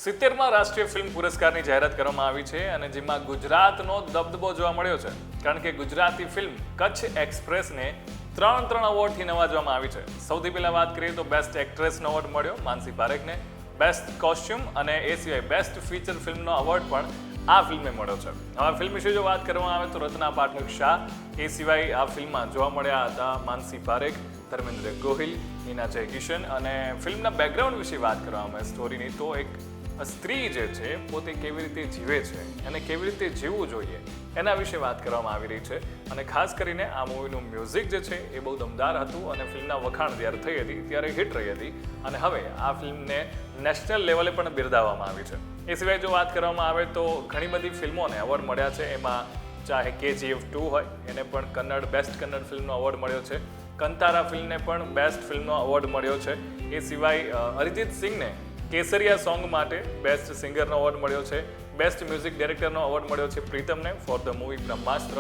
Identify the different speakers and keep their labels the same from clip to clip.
Speaker 1: 70માં રાષ્ટ્રીય ફિલ્મ પુરસ્કારની જાહેરાત કરવામાં આવી છે અને જેમાં ગુજરાતનો દબદબો જોવા મળ્યો છે કારણ કે ગુજરાતી ફિલ્મ કચ્છ એક્સપ્રેસને ત્રણ એવોર્ડથી નવાજવામાં આવી છે. સૌથી પહેલા વાત કરીએ તો બેસ્ટ એક્ટ્રેસનો એવોર્ડ મળ્યો માનસી પારેખને, બેસ્ટ કોસ્ચ્યુમ અને એ સિવાય બેસ્ટ ફીચર ફિલ્મનો એવોર્ડ પણ આ ફિલ્મને મળ્યો છે. હવે ફિલ્મ વિશે જો વાત કરવામાં આવે તો રત્ના પાઠક શાહ, એ સિવાય આ ફિલ્મમાં જોવા મળ્યા હતા માનસી પારેખ, ધર્મેન્દ્ર ગોહિલ, હિના જય કિશન. અને ફિલ્મના બેકગ્રાઉન્ડ વિશે વાત કરવામાં આવે સ્ટોરીની તો એક સ્ત્રી જે છે પોતે કેવી રીતે જીવે છે અને કેવી રીતે જીવવું જોઈએ એના વિશે વાત કરવામાં આવી રહી છે. અને ખાસ કરીને આ મૂવીનું મ્યુઝિક જે છે એ બહુ દમદાર હતું અને ફિલ્મના વખાણ જ્યારે થઈ હતી ત્યારે હિટ રહી હતી અને હવે આ ફિલ્મને નેશનલ લેવલે પણ બિરદાવવામાં આવી છે. એ સિવાય જો વાત કરવામાં આવે તો ઘણી બધી ફિલ્મોને એવોર્ડ મળ્યા છે. એમાં ચાહે KGF 2 હોય એને પણ બેસ્ટ કન્નડ ફિલ્મનો એવોર્ડ મળ્યો છે, કંતારા ફિલ્મને પણ બેસ્ટ ફિલ્મનો એવોર્ડ મળ્યો છે. એ સિવાય અરિજીત સિંહને કેસરિયા સોંગ માટે બેસ્ટ સિંગરનો એવોર્ડ મળ્યો છે, બેસ્ટ મ્યુઝિક ડાયરેક્ટરનો એવોર્ડ મળ્યો છે પ્રીતમને ફોર ધ મૂવી બ્રહ્માસ્ત્ર.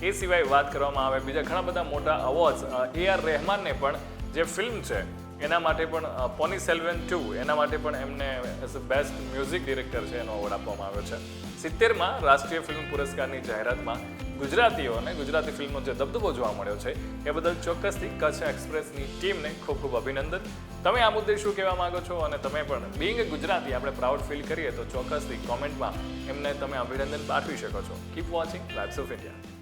Speaker 1: એ સિવાય વાત કરવામાં આવે બીજા ઘણા બધા મોટા અવોર્ડ્સ AR રહેમાનને પણ જે ફિલ્મ છે એના માટે પણ પોની સેલ્વન 2 એના માટે પણ એમને as a best music director છે એનો એવોર્ડ આપવામાં આવ્યો છે. 70માં રાષ્ટ્રીય ફિલ્મ પુરસ્કારની જાહેરાતમાં ગુજરાતીઓને ગુજરાતી ફિલ્મનો જે દબદબો જોવા મળ્યો છે એ બદલ ચોક્કસથી કચ્છ એક્સપ્રેસની ટીમને ખૂબ ખૂબ અભિનંદન. તમે આ મુદ્દે શું કહેવા માંગો છો અને તમે પણ બીંગ ગુજરાતી આપણે પ્રાઉડ ફીલ કરીએ તો ચોક્કસથી કોમેન્ટમાં એમને તમે અભિનંદન પાઠવી શકો છો. Keep watching vibes of India.